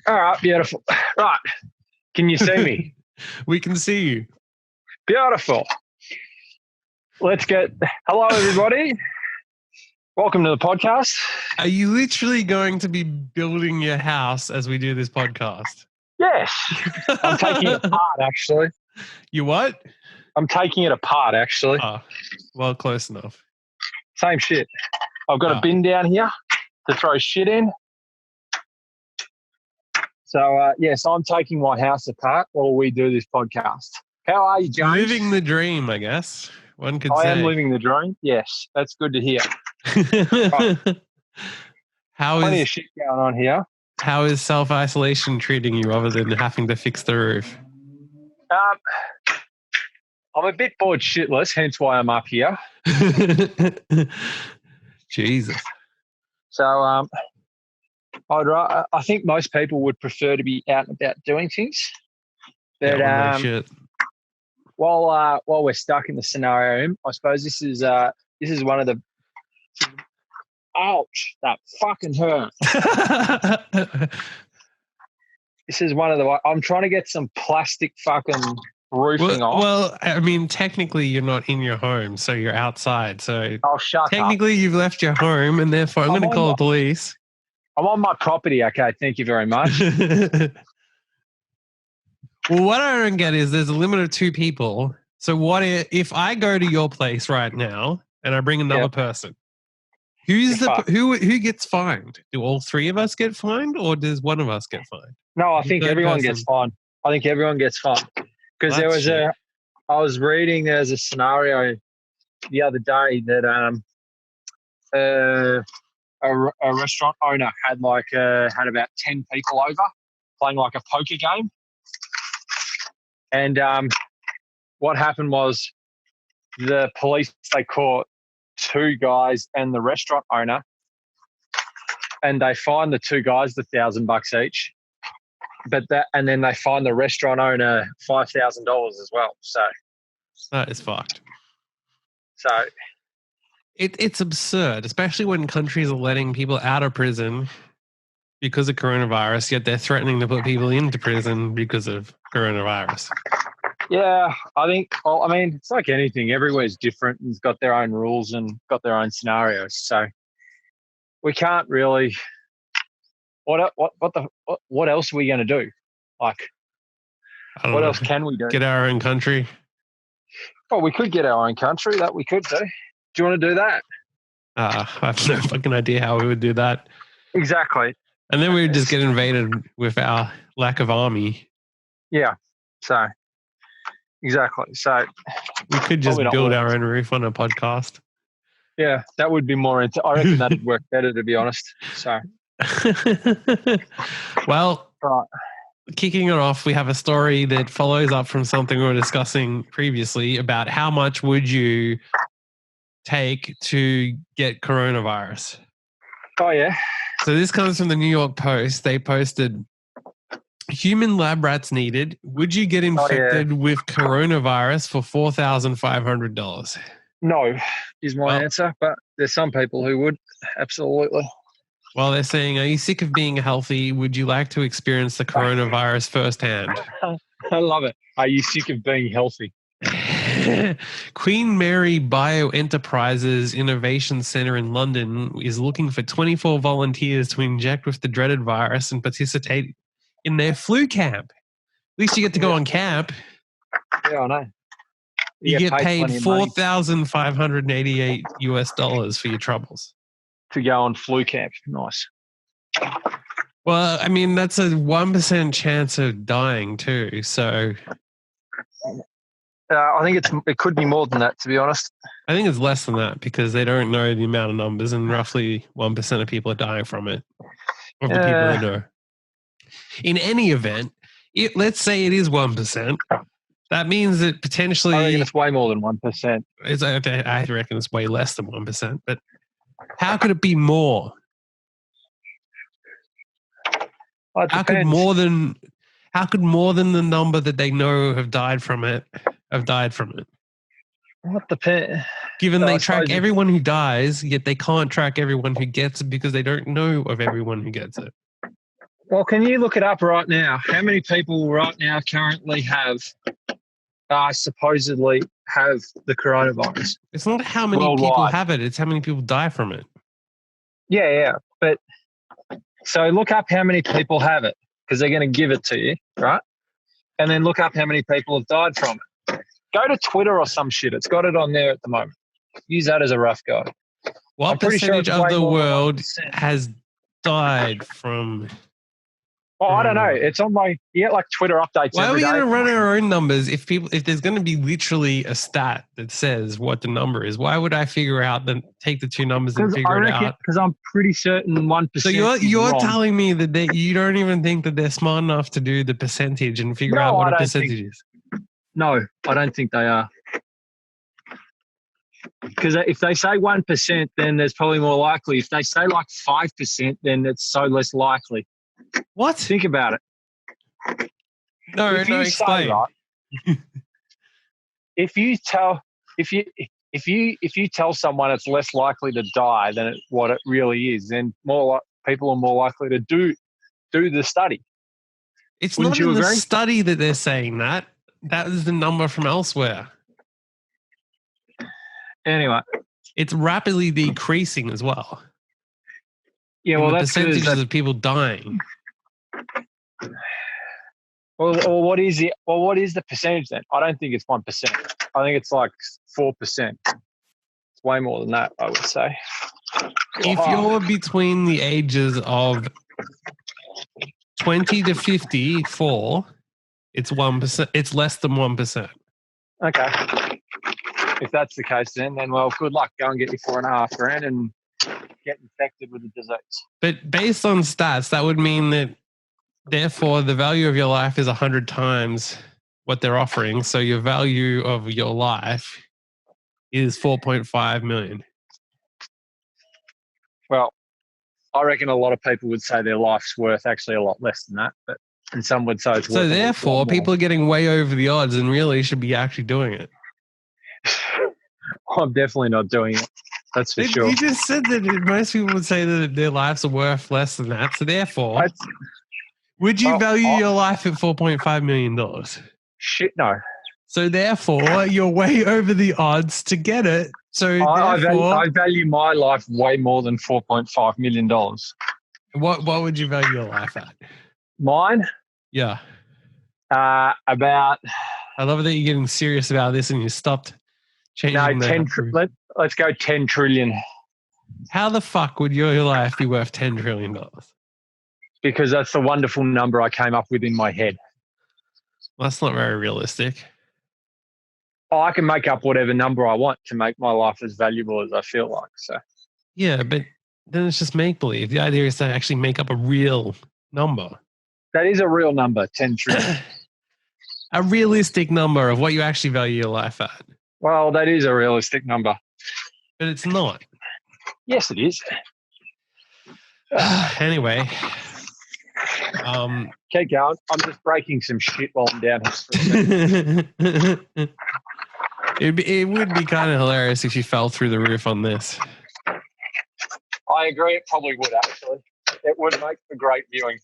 All right, beautiful. Right. Can you see me? We can see you. Beautiful. Let's get. Hello, everybody. Welcome to the podcast. Are you literally going to be building your house as we do this podcast? Yes. I'm taking it apart, actually. You what? I'm taking it apart, actually. Oh, well, close enough. Same shit. I've got a bin down here to throw shit in. So, yes, I'm taking my house apart while we do this podcast. How are you, James? Living the dream, I guess. One could say. I am living the dream. Yes, that's good to hear. Plenty of shit going on here. How is self-isolation treating you other than having to fix the roof? I'm a bit bored shitless, hence why I'm up here. Jesus. So I think most people would prefer to be out and about doing things. But while we're stuck in the scenario, I suppose this is one of the. Ouch! That fucking hurt. This is one of the. I'm trying to get some plastic fucking roofing off. Well, I mean, technically, you're not in your home, so you're outside. So technically, you've left your home, and therefore, I'm going to call the police. I'm on my property. Okay, thank you very much. Well, what I don't get is there's a limit of 2 people. So what if I go to your place right now and I bring another person? Who gets fined? Do all 3 of us get fined, or does one of us get fined? No, I think everyone gets fined. I think everyone gets fined because I was reading there's a scenario the other day that a restaurant owner had about 10 people over playing like a poker game. And what happened was the police, they caught 2 guys and the restaurant owner, and they fined the 2 guys $1,000 each. And then they fined the restaurant owner $5,000 as well. So that is fucked. So it's absurd, especially when countries are letting people out of prison because of coronavirus, yet they're threatening to put people into prison because of coronavirus. Yeah, I think, it's like anything. Everywhere's different and it's got their own rules and got their own scenarios. So we can't really, what else are we going to do? Like, what else can we do? Get our own country? Well, we could get our own country. That we could do. Do you want to do that? I have no fucking idea how we would do that. Exactly. And then we would just get invaded with our lack of army. Yeah. So, exactly. So, we could just build our own roof on a podcast. Yeah, that would be more. I reckon that'd work better, to be honest. So, well, kicking it off, we have a story that follows up from something we were discussing previously about how much would you take to get coronavirus. Oh, yeah. So this comes from the New York Post. They posted, human lab rats needed. Would you get infected with coronavirus for $4,500? No, is my answer. But there's some people who would. Absolutely. Well, they're saying, are you sick of being healthy? Would you like to experience the coronavirus firsthand? I love it. Are you sick of being healthy? Queen Mary Bioenterprises Innovation Centre in London is looking for 24 volunteers to inject with the dreaded virus and participate in their flu camp. At least you get to go on camp. Yeah, I know. You get paid $4,588 for your troubles. To go on flu camp. Nice. Well, I mean, that's a 1% chance of dying too, so... I think it could be more than that, to be honest. I think it's less than that because they don't know the amount of numbers, and roughly 1% of people are dying from it. Of the people who know. In any event, let's say it is 1%. That means that potentially... I reckon it's way more than 1%. I reckon it's way less than 1%. But how could it be more? Well, how could more than the number that they know have died from it? What depends? Given they track everyone who dies, yet they can't track everyone who gets it because they don't know of everyone who gets it. Well, can you look it up right now? How many people right now currently supposedly have the coronavirus It's not how many people worldwide? have it; it's how many people die from it. Yeah. But so look up how many people have it because they're going to give it to you, right? And then look up how many people have died from it. Go to Twitter or some shit. It's got it on there at the moment. Use that as a rough guide. What I'm pretty sure percentage it's of way the more than world 1%. has died from? Oh, I don't know. It's on my. You get like Twitter updates Why are every we day. going to run our own numbers if there's going to be literally a stat that says what the number is? Why would I figure out then take the two numbers and figure it out? Because I'm pretty certain 1%. So you're wrong. telling me that you don't even think that they're smart enough to do the percentage and figure out what a percentage is? No, I don't think they are. Because if they say 1%, then there's probably more likely. If they say like 5%, then it's so less likely. What? Think about it. No, explain. Say, right, if you tell someone it's less likely to die than what it really is, then people are more likely to do the study. It's Wouldn't not you in the agree? study that they're saying that. That is the number from elsewhere. Anyway, it's rapidly decreasing as well. Yeah, well, the that's percentages of people dying. Well, what is it? Well, what is the percentage then? I don't think it's 1%. I think it's like 4%. It's way more than that, I would say. If you're between the ages of 20 to 54, it's 1%. It's less than 1%. Okay. If that's the case, then well, good luck. Go and get your $4,500 and get infected with the disease. But based on stats, that would mean that, therefore, the value of your life is 100 times what they're offering. So your value of your life is 4.5 million. Well, I reckon a lot of people would say their life's worth actually a lot less than that, and some would say it's worth. So therefore, people are getting way over the odds and really should be actually doing it. I'm definitely not doing it. That's for sure. You just said that most people would say that their lives are worth less than that. So therefore, would you value your life at $4.5 million? Shit, no. So therefore, you're way over the odds to get it. So I value my life way more than $4.5 million. What would you value your life at? Mine? Yeah. About. I love that you're getting serious about this and you stopped changing. No, let's go 10 trillion. How the fuck would your life be worth $10 trillion? Because that's the wonderful number I came up with in my head. Well, that's not very realistic. Oh, I can make up whatever number I want to make my life as valuable as I feel like. So. Yeah, but then it's just make-believe. The idea is to actually make up a real number. That is a real number, 10 trillion. A realistic number of what you actually value your life at. Well, that is a realistic number. But it's not. Yes, it is. Anyway. Keep going. I'm just breaking some shit while I'm down here. It would be kind of hilarious if you fell through the roof on this. I agree. It probably would, actually. It would make for great viewing.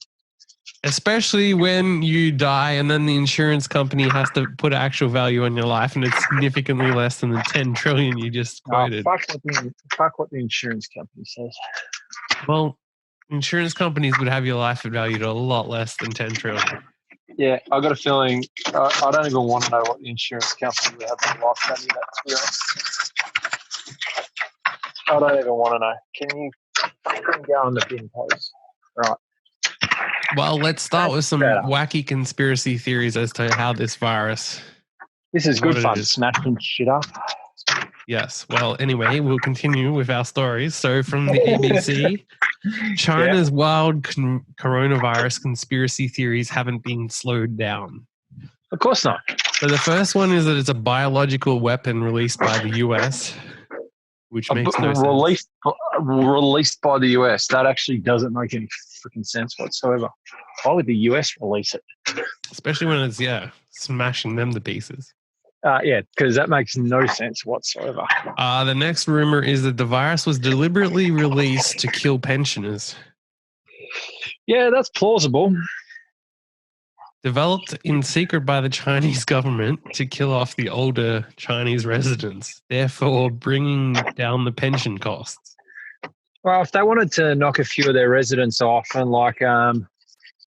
Especially when you die and then the insurance company has to put actual value on your life and it's significantly less than the 10 trillion you just quoted. Fuck what the insurance company says. Well, insurance companies would have your life valued a lot less than 10 trillion. Yeah, I got a feeling I don't even want to know what the insurance company would have my life valued at, to be honest. I don't even want to know. Can you go on the bin, please? Right. Well, let's start with some wacky conspiracy theories as to how this virus. This is good fun, smashing shit up. Yes. Well, anyway, we'll continue with our stories. So, from the ABC, China's wild coronavirus conspiracy theories haven't been slowed down. Of course not. So, the first one is that it's a biological weapon released by the US, which makes no sense. Released by the US. That actually doesn't make any freaking sense whatsoever. Why would the US release it? Especially when it's, smashing them to pieces. Because that makes no sense whatsoever. The next rumor is that the virus was deliberately released to kill pensioners. Yeah, that's plausible. Developed in secret by the Chinese government to kill off the older Chinese residents, therefore bringing down the pension costs. Well, if they wanted to knock a few of their residents off and and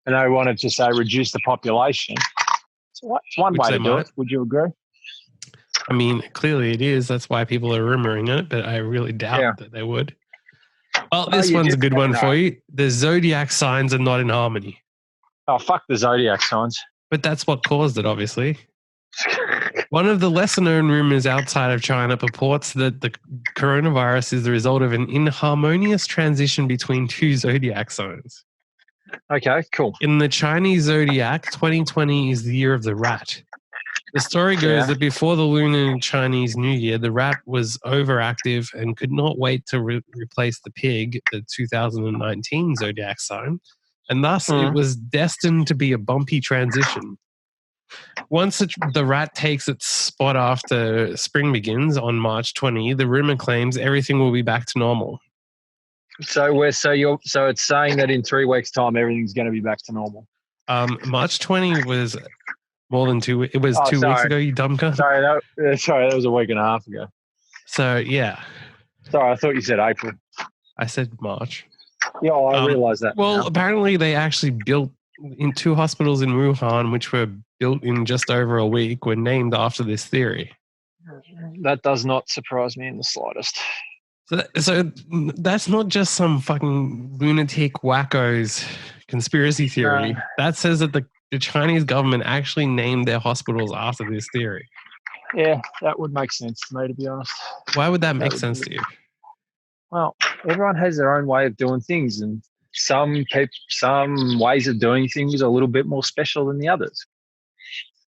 they wanted to say reduce the population, it's one Which way they to do might. it. Would you agree? I mean, clearly it is. That's why people are rumoring it, but I really doubt that they would. Well, this one's a good one for you. The zodiac signs are not in harmony. Oh, fuck the zodiac signs. But that's what caused it, obviously. One of the lesser-known rumors outside of China purports that the coronavirus is the result of an inharmonious transition between two zodiac signs. Okay, cool. In the Chinese zodiac, 2020 is the year of the rat. The story goes that before the lunar Chinese New Year, the rat was overactive and could not wait to replace the pig, the 2019 zodiac sign, and thus it was destined to be a bumpy transition. Once the rat takes its spot after spring begins on March 20, the rumor claims everything will be back to normal. So it's saying that in 3 weeks' time everything's going to be back to normal. March 20 was more than 2 weeks. It was 2 weeks ago, you dumb cunt. Sorry, that was a week and a half ago. So yeah. Sorry, I thought you said April. I said March. Yeah, I realised that. Well, now. Apparently they actually built in 2 hospitals in Wuhan, which were built in just over a week, were named after this theory. That does not surprise me in the slightest. So that's not just some fucking lunatic wacko's conspiracy theory. No. That says that the Chinese government actually named their hospitals after this theory. Yeah, that would make sense to me, to be honest. Why would that make sense to you? Well, everyone has their own way of doing things, and some ways of doing things are a little bit more special than the others.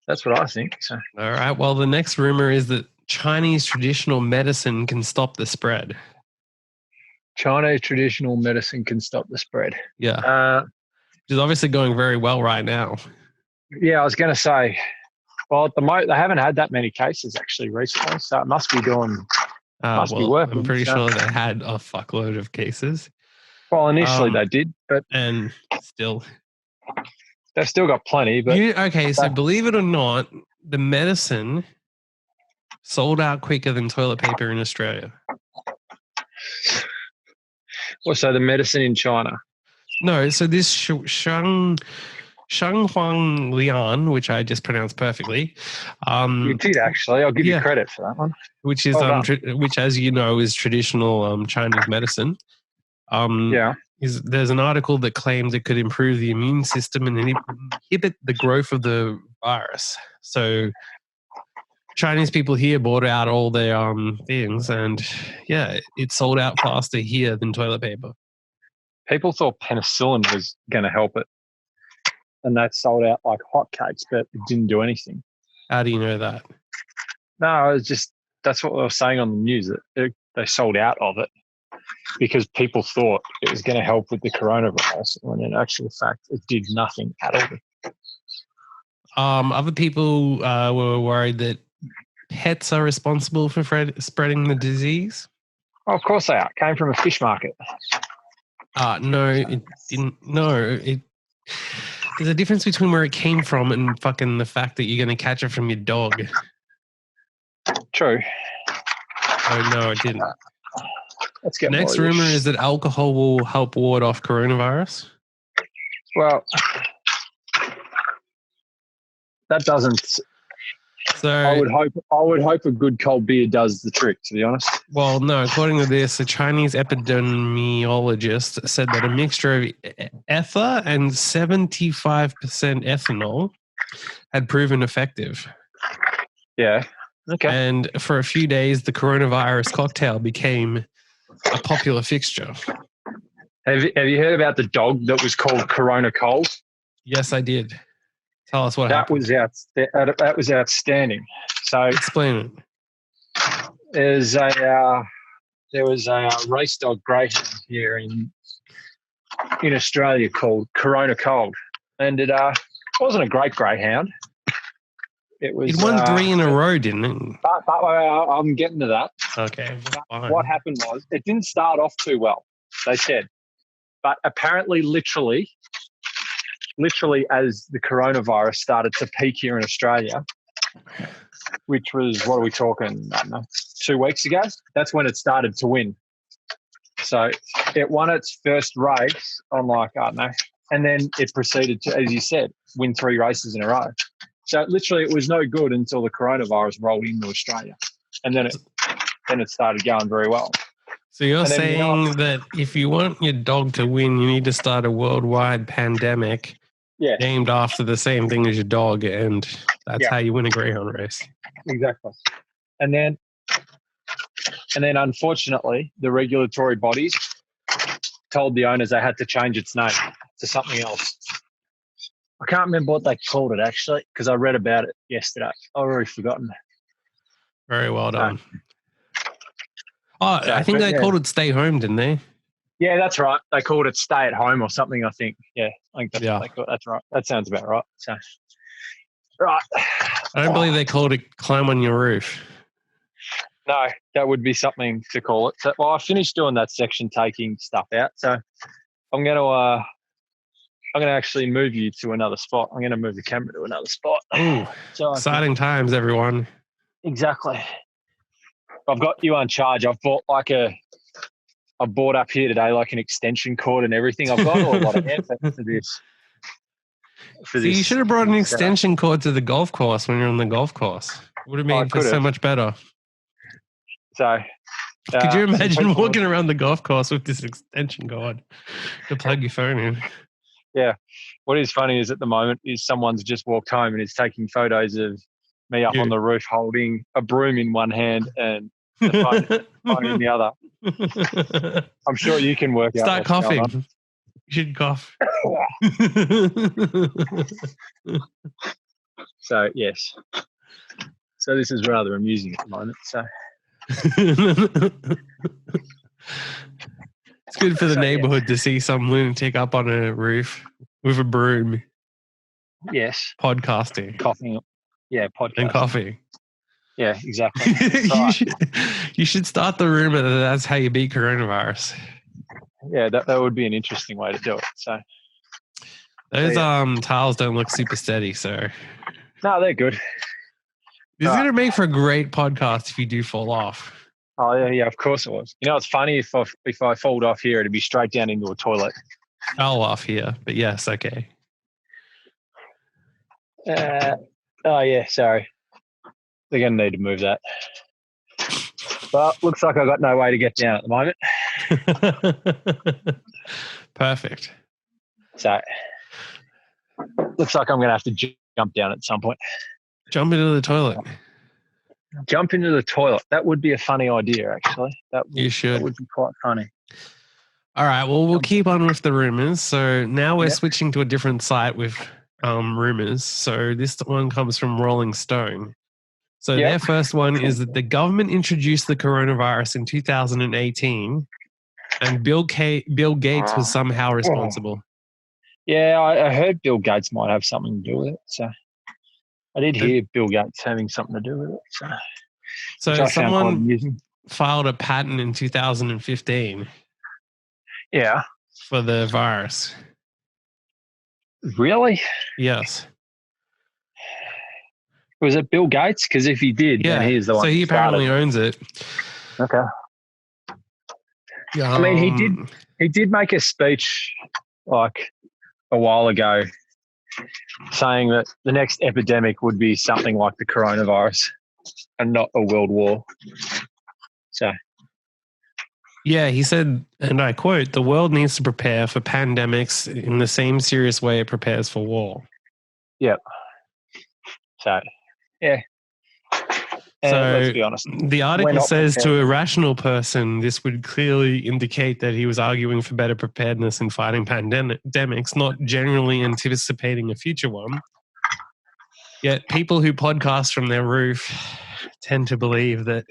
That's what I think. So. All right. Well, the next rumor is that Chinese traditional medicine can stop the spread. Chinese traditional medicine can stop the spread. Yeah. Which is obviously going very well right now. Yeah, I was going to say, well, at the moment, they haven't had that many cases actually recently, so it must be doing, be working. I'm pretty sure they had a fuckload of cases. Well, initially they did, but... And still... They've still got plenty, but... So believe it or not, the medicine sold out quicker than toilet paper in Australia. Well, so the medicine in China? No, so this Shanghang Lian, which I just pronounced perfectly. You did actually. I'll give you credit for that one. Which is which, as you know, is traditional Chinese medicine. There's an article that claims it could improve the immune system and inhibit the growth of the virus. So Chinese people here bought out all their things, and it sold out faster here than toilet paper. People thought penicillin was going to help it, and that sold out like hotcakes, but it didn't do anything. How do you know that? No, that's what they were saying on the news, that they sold out of it because people thought it was going to help with the coronavirus, when in actual fact it did nothing at all. Other people were worried that pets are responsible for spreading the disease. Oh, of course they are. It came from a fish market. No, it didn't. No, there's a difference between where it came from and fucking the fact that you're going to catch it from your dog. True. Oh, no, it didn't. Let's get Next rumor is that alcohol will help ward off coronavirus. Well, that doesn't. So I would hope a good cold beer does the trick, to be honest. Well, no. According to this, a Chinese epidemiologist said that a mixture of ether and 75% ethanol had proven effective. Yeah. Okay. And for a few days, the coronavirus cocktail became a popular fixture. Have you heard about the dog that was called Corona Cold? Yes, I did. Tell us what happened. That was outstanding. So explain it. There was a race dog greyhound here in Australia called Corona Cold, and it wasn't a great greyhound. It won 3 in a row, didn't it? But I'm getting to that. Okay. What happened was it didn't start off too well. They said But apparently, literally as the coronavirus started to peak here in Australia, which was, what are we talking, I don't know, 2 weeks ago? That's when it started to win. So it won its first race on like, I don't know, and then it proceeded to, as you said, win 3 races in a row. So literally it was no good until the coronavirus rolled into Australia. And then it started going very well. So you're saying that if you want your dog to win, you need to start a worldwide pandemic named after the same thing as your dog, and that's how you win a greyhound race. Exactly. And then unfortunately, the regulatory bodies told the owners they had to change its name to something else. I can't remember what they called it, actually, because I read about it yesterday. I've already forgotten. Very well done. I think they called it Stay Home, didn't they? Yeah, that's right. They called it Stay at Home or something, I think. Yeah, I think that's what they called it. That's right. That sounds about right. So, right. I don't believe they called it Climb on Your Roof. No, that would be something to call it. So, well, I finished doing that section, taking stuff out. So I'm going to actually move you to another spot. I'm going to move the camera to another spot. Ooh, so exciting times, everyone. Exactly. I've got you on charge. I bought up here today like an extension cord and everything. I've got a lot of effort for this. You should have brought an extension cord to the golf course when you're on the golf course. It would have made it so much better. So, could you imagine walking around the golf course with this extension cord to plug your phone in? Yeah. What is funny is at the moment is someone's just walked home and is taking photos of me up on the roof holding a broom in one hand and the phone in the other. I'm sure you can work out. Start coughing. You should cough. So, yes. So this is rather amusing at the moment. So it's good for the neighborhood to see some lunatic up on a roof with a broom. Yes. Podcasting. Coughing. Yeah, podcasting. And coughing. Yeah, exactly. You should start the rumor that that's how you beat coronavirus. Yeah, that would be an interesting way to do it. So those tiles don't look super steady, so no, they're good. This is going to make for a great podcast if you do fall off. Oh yeah, of course it was. You know, it's funny if I fall off here, it'd be straight down into a toilet. Fell off here, but yes, okay. Oh yeah, sorry. They're going to need to move that. But looks like I've got no way to get down at the moment. Perfect. So looks like I'm going to have to jump down at some point. Jump into the toilet. Jump into the toilet. That would be a funny idea, actually. You should. That would be quite funny. All right. Well, we'll keep on with the rumors. So now we're switching to a different site with rumors. So this one comes from Rolling Stone. So their first one is that the government introduced the coronavirus in 2018 and Bill Gates was somehow responsible. Yeah, I heard Bill Gates might have something to do with it. So I did hear Bill Gates having something to do with it. So someone filed a patent in 2015. Yeah. For the virus. Really? Yes. Was it Bill Gates? Because if he did, then he's the one. So he apparently owns it. Okay. I mean, he did make a speech like a while ago saying that the next epidemic would be something like the coronavirus and not a world war. So. Yeah, he said, and I quote, "The world needs to prepare for pandemics in the same serious way it prepares for war." Yep. So, yeah. And let's be honest. The article says to a rational person, this would clearly indicate that he was arguing for better preparedness in fighting pandemics, not generally anticipating a future one. Yet people who podcast from their roof tend to believe that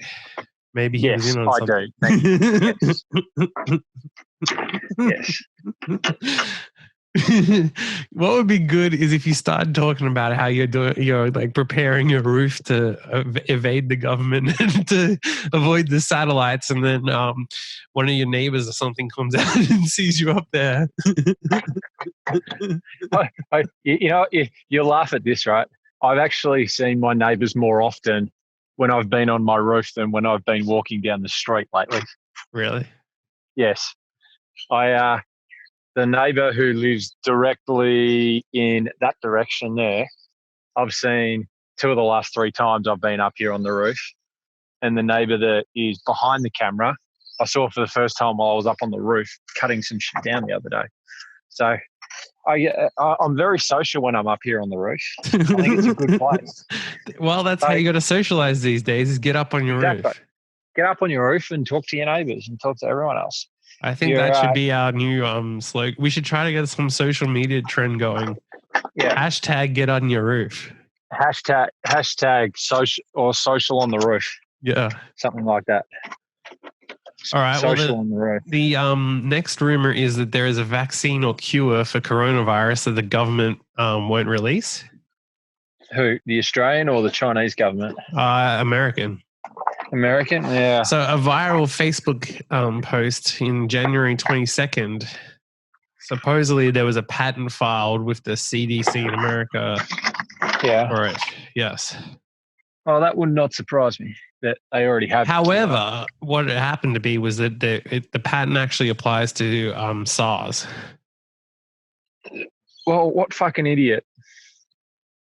maybe he was in on something. Yes. What would be good is if you started talking about how you're like preparing your roof to evade the government and to avoid the satellites, and then one of your neighbors or something comes out and sees you up there. You'll laugh at this, right? I've actually seen my neighbours more often when I've been on my roof than when I've been walking down the street lately. Really? Yes. The neighbour who lives directly in that direction there, I've seen 2 of the last 3 times I've been up here on the roof. And the neighbour that is behind the camera, I saw for the first time while I was up on the roof cutting some shit down the other day. So I'm very social when I'm up here on the roof. I think it's a good place. Well, that's how you got to socialize these days, is get up on your roof. Get up on your roof and talk to your neighbours and talk to everyone else. I think that should be our new slogan. We should try to get some social media trend going. Yeah. Hashtag get on your roof. Hashtag social on the roof. Yeah. Something like that. All right. Social on the roof. The next rumor is that there is a vaccine or cure for coronavirus that the government won't release. Who? The Australian or the Chinese government? American. American, yeah. So a viral Facebook post in January 22nd, supposedly there was a patent filed with the CDC in America for it. Yes. Well, that would not surprise me that they already have. However, what it happened to be was that the patent actually applies to SARS. Well, what fucking idiot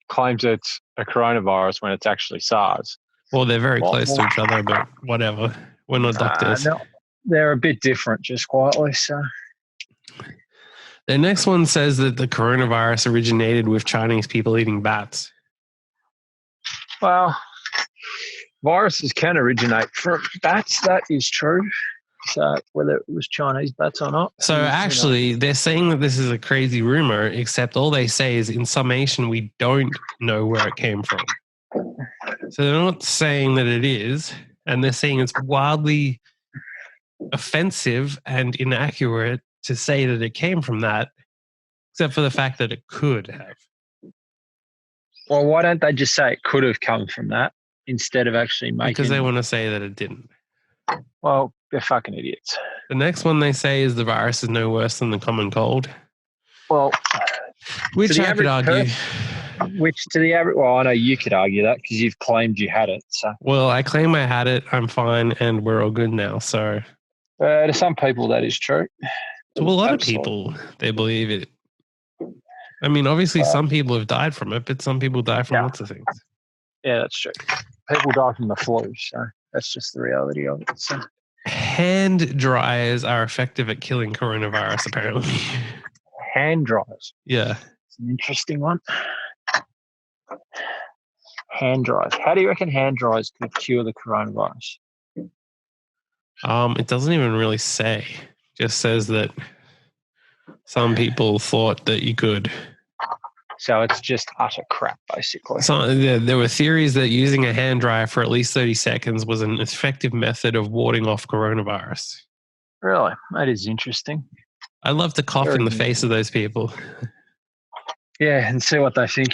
claims it's a coronavirus when it's actually SARS? Well, they're very close to each other, but whatever. We're not doctors. No, they're a bit different, just quietly. So, the next one says that the coronavirus originated with Chinese people eating bats. Well, viruses can originate from bats. That is true. So, whether it was Chinese bats or not. So, actually, they're saying that this is a crazy rumor, except all they say is, in summation, we don't know where it came from. So they're not saying that it is, and they're saying it's wildly offensive and inaccurate to say that it came from that, except for the fact that it could have. Well, why don't they just say it could have come from that instead of actually making... Because they want to say that it didn't. Well, they're fucking idiots. The next one they say is the virus is no worse than the common cold. Well... Which I could argue... Which to the average, well, I know you could argue that because you've claimed you had it. So, well, I claim I had it. I'm fine, and we're all good now. So, to some people, that is true. To a lot of people, they believe it. I mean, obviously, some people have died from it, but some people die from lots of things. Yeah, that's true. People die from the flu, so that's just the reality of it. So. Hand dryers are effective at killing coronavirus, apparently. Hand dryers? Yeah. It's an interesting one. Hand dryers. How do you reckon hand dryers could cure the coronavirus? It doesn't even really say. It just says that some people thought that you could. So it's just utter crap, basically. So there were theories that using a hand dryer for at least 30 seconds was an effective method of warding off coronavirus. Really? That is interesting. I'd love to cough in the face of those people. Yeah, and see what they think.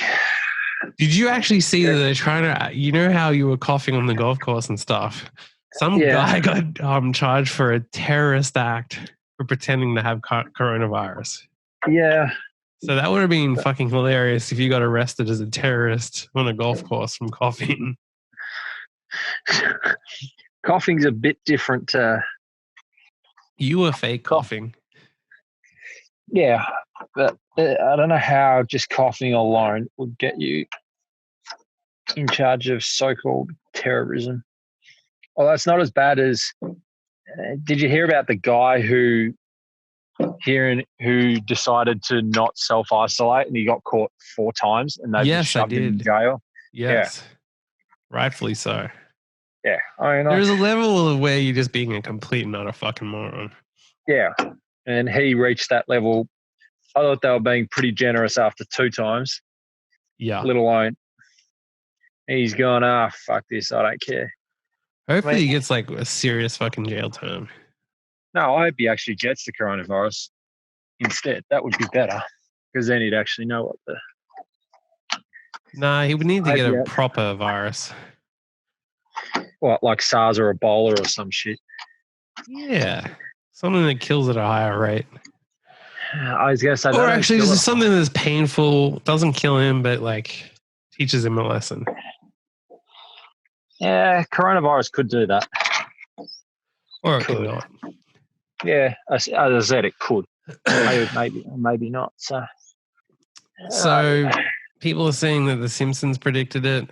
Did you actually see that they're trying to, you know how you were coughing on the golf course and stuff? Some guy got charged for a terrorist act for pretending to have coronavirus. Yeah. So that would have been fucking hilarious if you got arrested as a terrorist on a golf course from coughing. Coughing's a bit different. You were fake coughing. Yeah, but I don't know how just coughing alone would get you in charge of so-called terrorism. Although it's not as bad as... did you hear about the guy who decided to not self-isolate and he got caught 4 times and they just shoved him in jail? Yes, rightfully so. Yeah, I mean, there's a level of where you're just being a complete and utter fucking moron. Yeah, and he reached that level. I thought they were being pretty generous after 2 times. Yeah. Let alone he's gone, fuck this, I don't care. Hopefully he gets like a serious fucking jail term. No, I hope he actually gets the coronavirus instead. That would be better because then he'd actually know what the. Nah, he would need to get a Yeah. proper virus. What, like SARS or Ebola or some shit? Yeah. Something that kills at a higher rate. I was going to say, or actually, just something that's painful, doesn't kill him, but like teaches him a lesson. Yeah, coronavirus could do that. Or it could not. Yeah, as I said, it could. maybe not. So people are saying that The Simpsons predicted it.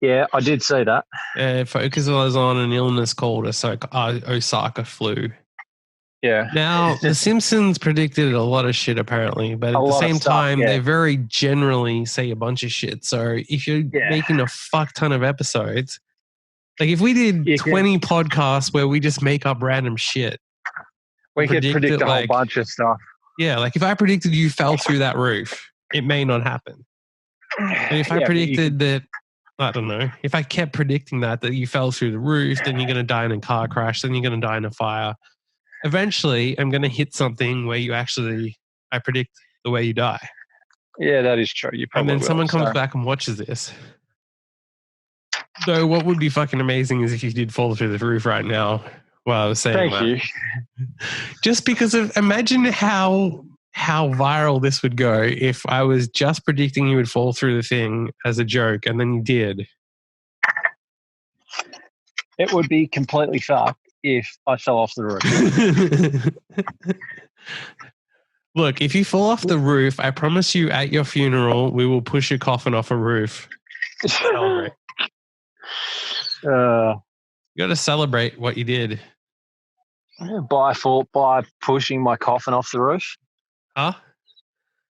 Yeah, I did see that. It focuses on an illness called Osaka flu. Yeah. Now, The Simpsons predicted a lot of shit, apparently, but at the same time, they very generally say a bunch of shit. So if you're making a fuck ton of episodes, like if we did 20 podcasts where we just make up random shit, we could predict a whole bunch of stuff. Yeah, like if I predicted you fell through that roof, it may not happen. But if I predicted that, I don't know, if I kept predicting that you fell through the roof, then you're going to die in a car crash, then you're going to die in a fire. Eventually, I'm going to hit something where I predict the way you die. Yeah, that is true. You probably and then someone comes back and watches this. Though what would be fucking amazing is if you did fall through the roof right now while I was saying that. Thank you. Just because of, imagine how viral this would go if I was just predicting you would fall through the thing as a joke and then you did. It would be completely fucked if I fell off the roof. Look, if you fall off the roof, I promise you at your funeral, we will push your coffin off a roof. Celebrate. You got to celebrate what you did. By pushing my coffin off the roof? Huh?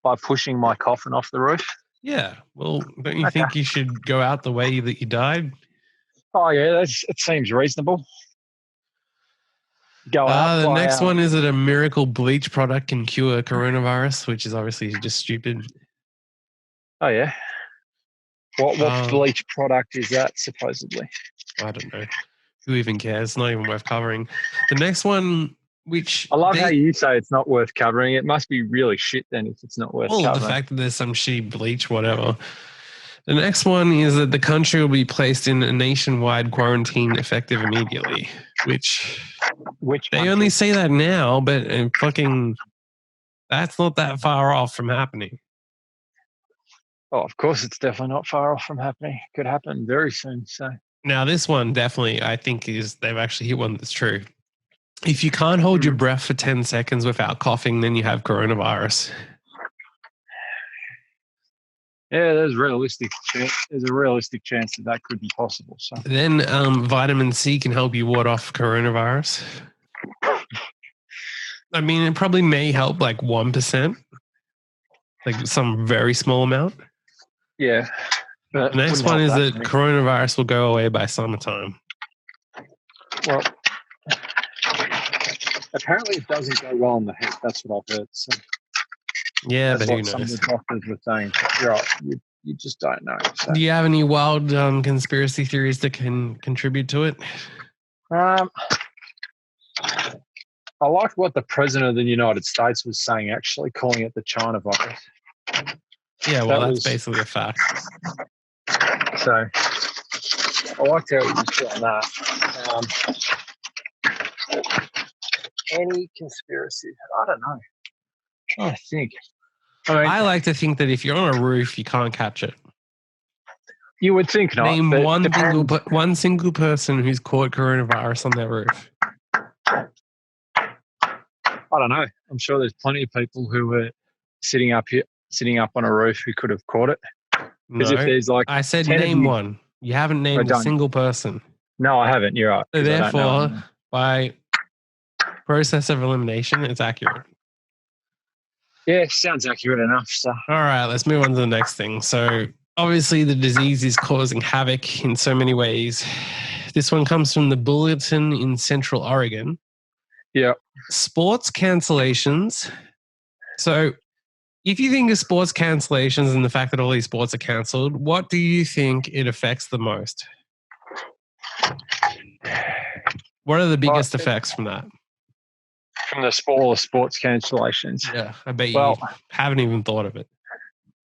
By pushing my coffin off the roof? Yeah. Well, don't you think you should go out the way that you died? Oh, yeah, it seems reasonable. Go out. The next one is that a miracle bleach product can cure coronavirus, which is obviously just stupid. Oh, yeah. What bleach product is that, supposedly? I don't know. Who even cares? It's not even worth covering. The next one, which... I love how you say it's not worth covering. It must be really shit then if it's not worth covering. The fact that there's some shitty bleach, whatever. The next one is that the country will be placed in a nationwide quarantine effective immediately, which they only say that now, but that's not that far off from happening. Oh, of course, it's definitely not far off from happening. It could happen very soon. So now this one definitely, I think, they've actually hit one that's true. If you can't hold your breath for 10 seconds without coughing, then you have coronavirus. Yeah, there's a realistic chance that could be possible. So then vitamin C can help you ward off coronavirus. I mean, it probably may help like 1%, like some very small amount. Yeah. The next one is that coronavirus will go away by summertime. Well, apparently it doesn't go well in the head. That's what I've heard. So yeah, but who knows? Some of the doctors were saying. You're right. You just don't know. So. Do you have any wild conspiracy theories that can contribute to it? I liked what the president of the United States was saying, actually, calling it the China virus. Yeah, well, that's basically a fact. So I liked how he was doing that. Any conspiracy? I don't know. I think. I like to think that if you're on a roof, you can't catch it. You would think not. Name one single person who's caught coronavirus on their roof. I don't know. I'm sure there's plenty of people who were sitting up on a roof who could have caught it. No, if there's like I said name one. You haven't named a single person. No, I haven't. You're right. So therefore, by process of elimination, it's accurate. Yeah, sounds accurate enough. So. All right, let's move on to the next thing. So obviously the disease is causing havoc in so many ways. This one comes from the Bulletin in Central Oregon. Yeah. Sports cancellations. So if you think of sports cancellations and the fact that all these sports are cancelled, what do you think it affects the most? What are the biggest effects from that? From the all the sports cancellations. Yeah, I bet Well, you haven't even thought of it.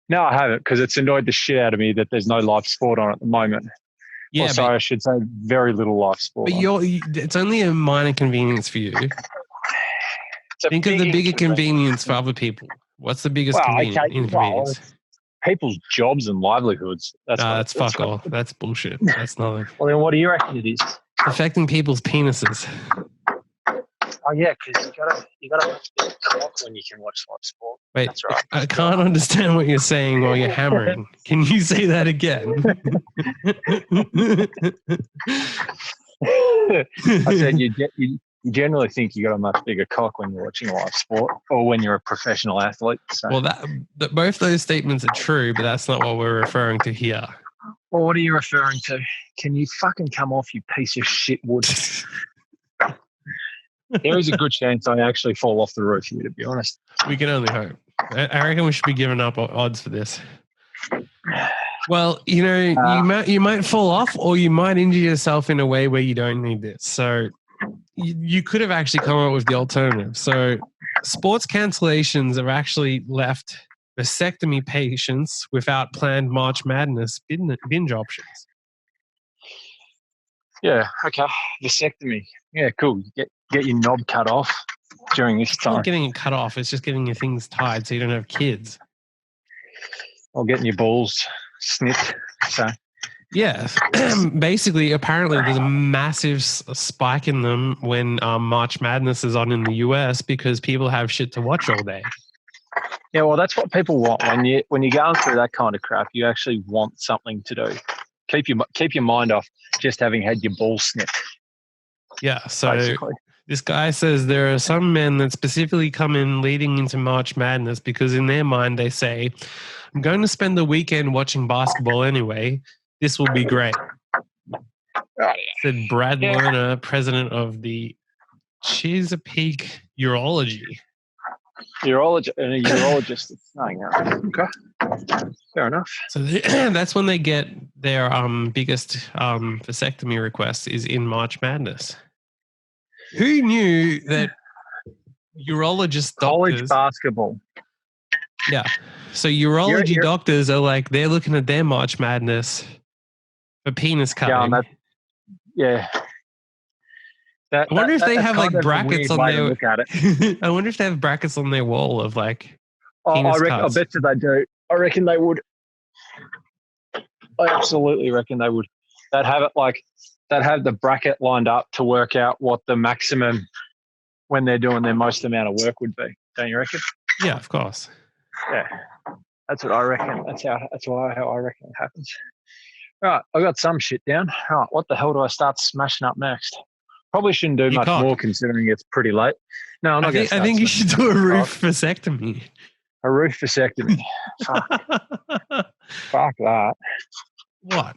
No, I haven't, because it's annoyed the shit out of me that there's no live sport on at the moment. Yeah, or sorry, I should say very little live sport. But it's only a minor convenience for you. Think of the bigger convenience for other people. What's the biggest inconvenience? People's jobs and livelihoods. That's fuck all. That's bullshit. That's nothing. Well, then what do you reckon it is? Affecting people's penises. Oh yeah, because you gotta watch the clock when you can watch live sport. Wait, that's right. I can't understand what you're saying while you're hammering. Can you say that again? I said you generally think you got a much bigger cock when you're watching live sport or when you're a professional athlete. So. Well, both those statements are true, but that's not what we're referring to here. Well, what are you referring to? Can you fucking come off, you piece of shit wood? There is a good chance I actually fall off the roof here, to be honest. We can only hope. I reckon we should be giving up odds for this. Well, you might fall off, or you might injure yourself in a way where you don't need this. So you could have actually come up with the alternative. So sports cancellations have actually left vasectomy patients without planned March Madness binge options. Yeah, okay. Vasectomy. Yeah, cool. Get your knob cut off during this time. It's not getting it cut off. It's just getting your things tied so you don't have kids. Or getting your balls snipped. So. Yeah. Basically, apparently there's a massive spike in them when March Madness is on in the US because people have shit to watch all day. Yeah, well, that's what people want. When you're going through that kind of crap, you actually want something to do. Keep your mind off just having had your balls snipped. Yeah, so basically. This guy says there are some men that specifically come in leading into March Madness because in their mind they say, I'm going to spend the weekend watching basketball anyway. This will be great. Oh, yeah. Said Brad Lerner, president of the Chesapeake Urology. Urologist is saying that. Okay. Fair enough. So that's when they get their biggest vasectomy request is in March Madness. Who knew that urologist college doctors... basketball. Yeah. So urology doctors are like, they're looking at their March Madness for penis cutting. Yeah. I wonder if they have like brackets on their... Look at it. I wonder if they have brackets on their wall of like I bet you they do. I reckon they would. I absolutely reckon they would. They'd have it like... They'd have the bracket lined up to work out what the maximum when they're doing their most amount of work would be. Don't you reckon? Yeah, of course. Yeah, that's what I reckon. That's how I reckon it happens. Right, I got some shit down. All right, what the hell do I start smashing up next? Probably shouldn't do much more considering it's pretty late. No, I'm not going to. I think you should do a roof vasectomy. A roof vasectomy. Fuck that. What?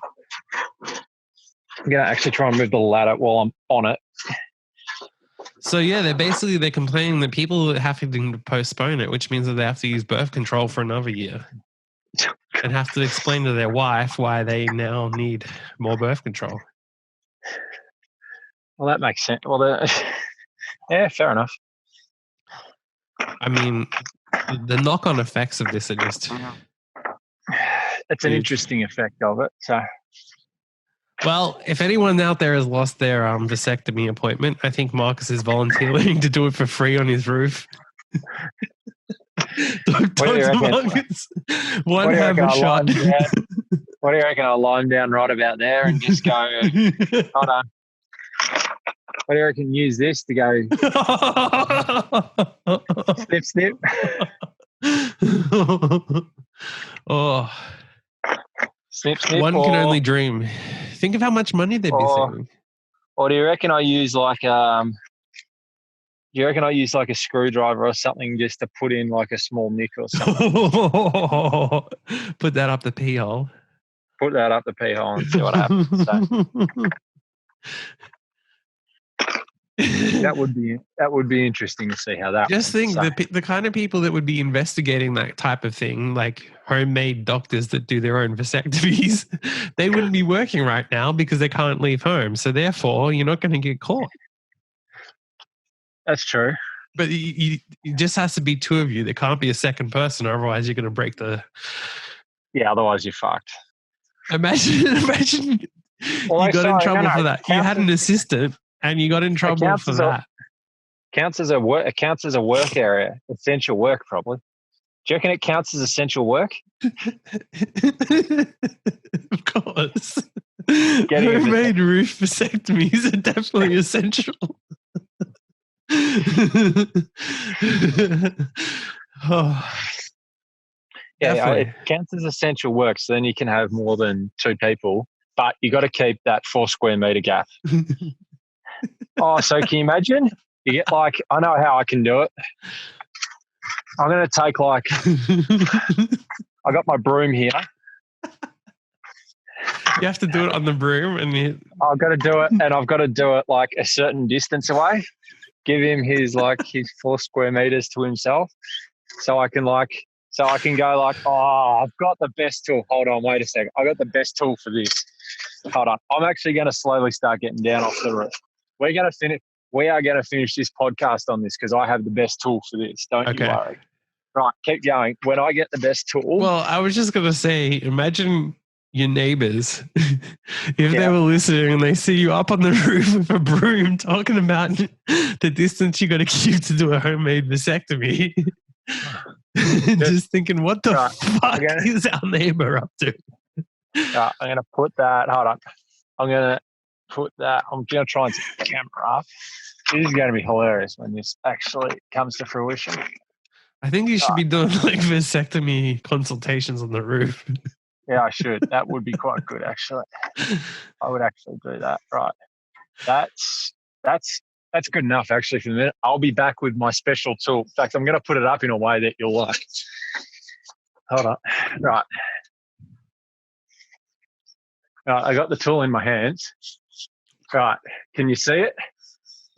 I'm going to actually try and move the ladder while I'm on it. So, yeah, they're complaining that people have to postpone it, which means that they have to use birth control for another year and have to explain to their wife why they now need more birth control. Well, that makes sense. Well, yeah, fair enough. I mean, the knock-on effects of this are just... It's an interesting effect of it, so... Well, if anyone out there has lost their vasectomy appointment, I think Marcus is volunteering to do it for free on his roof. What do you reckon? I'll lie down right about there and just go, hold on. What do you reckon? Use this to go snip, snip. Oh. Snip, snip. One can only dream. Think of how much money they'd be saving. Or do you reckon I use like a screwdriver or something just to put in like a small nick or something? Put that up the pee hole. Put that up the pee hole and see what happens. That would be interesting to see how that. Just think the kind of people that would be investigating that type of thing, like homemade doctors that do their own vasectomies, they wouldn't be working right now because they can't leave home. So therefore, you're not going to get caught. That's true. But it just has to be two of you. There can't be a second person, or otherwise you're going to break the. Yeah, otherwise you're fucked. Imagine Well, you got in trouble for that. You had counts an assistant, and you got in trouble for that. Counts as a work area, essential work, probably. Do you reckon it counts as essential work? Of course. Getting a Homemade roof vasectomies are definitely essential. Oh, yeah, it definitely. counts as essential work, so then you can have more than two people, but you got to keep that 4 square meter gap. Oh, so can you imagine? You get like, I know how I can do it. I'm going to take like, I got my broom here. You have to do it on the broom, and I've got to do it, and I've got to do it like a certain distance away. Give him his 4 square meters to himself, so I can go like, oh, I've got the best tool. Hold on, wait a second. I got the best tool for this. Hold on, I'm actually going to slowly start getting down off the roof. We are going to finish this podcast on this because I have the best tool for this. Don't you worry. Right, keep going. When I get the best tool. Well, I was just going to say, imagine your neighbors, if they were listening and they see you up on the roof with a broom talking about the distance you got to keep to do a homemade vasectomy. Just thinking, what the fuck is our neighbor up to? I'm going to put that. Hold on. I'm going to put that. I'm going to try and set the camera up. This is going to be hilarious when this actually comes to fruition. I think you should be doing vasectomy consultations on the roof. Yeah, I should. That would be quite good, actually. I would actually do that. Right. That's good enough, actually, for the minute. I'll be back with my special tool. In fact, I'm going to put it up in a way that you'll like. Hold on. Right. I got the tool in my hands. Right. Can you see it?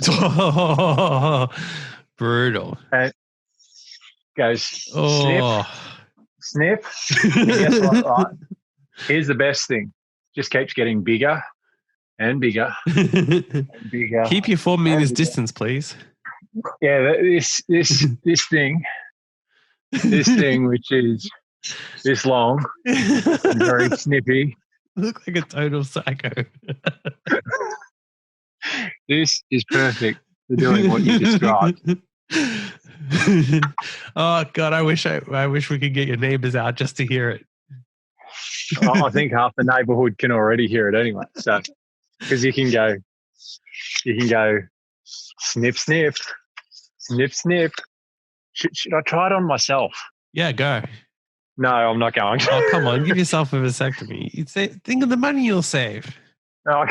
Oh, brutal. And it goes snip. And guess what? Right. Here's the best thing. Just keeps getting bigger and bigger and bigger. Keep your 4 meters distance, please. Yeah, this thing, which is this long and very snippy. Look like a total psycho. This is perfect for doing what you described. Oh God, I wish we could get your neighbors out just to hear it. I think half the neighbourhood can already hear it anyway. So, because you can go snip, snip, snip, snip. Should I try it on myself? Yeah, go. No, I'm not going. Oh, come on, give yourself a vasectomy. Think of the money you'll save. No,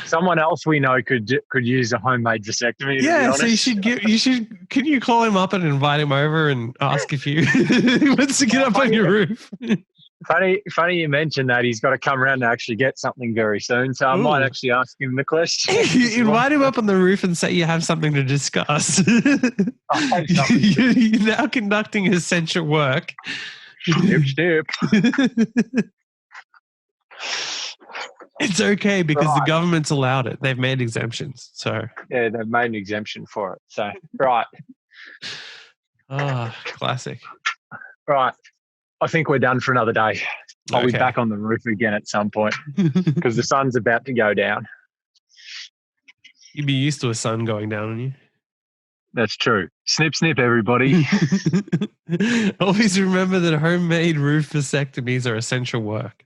someone else we know could use a homemade vasectomy. Yeah, so you should. Can you call him up and invite him over and ask if he wants to get up on your roof? Funny you mentioned that. He's got to come around to actually get something very soon, so I might actually ask him the question. Invite him up on the roof and say you have something to discuss. You're now conducting essential work. Snip. It's okay because the government's allowed it. They've made exemptions. So yeah, they've made an exemption for it. So right. Oh, classic. Right. I think we're done for another day. I'll be back on the roof again at some point because the sun's about to go down. You'd be used to a sun going down on you. That's true. Snip, snip, everybody. Always remember that homemade roof vasectomies are essential work.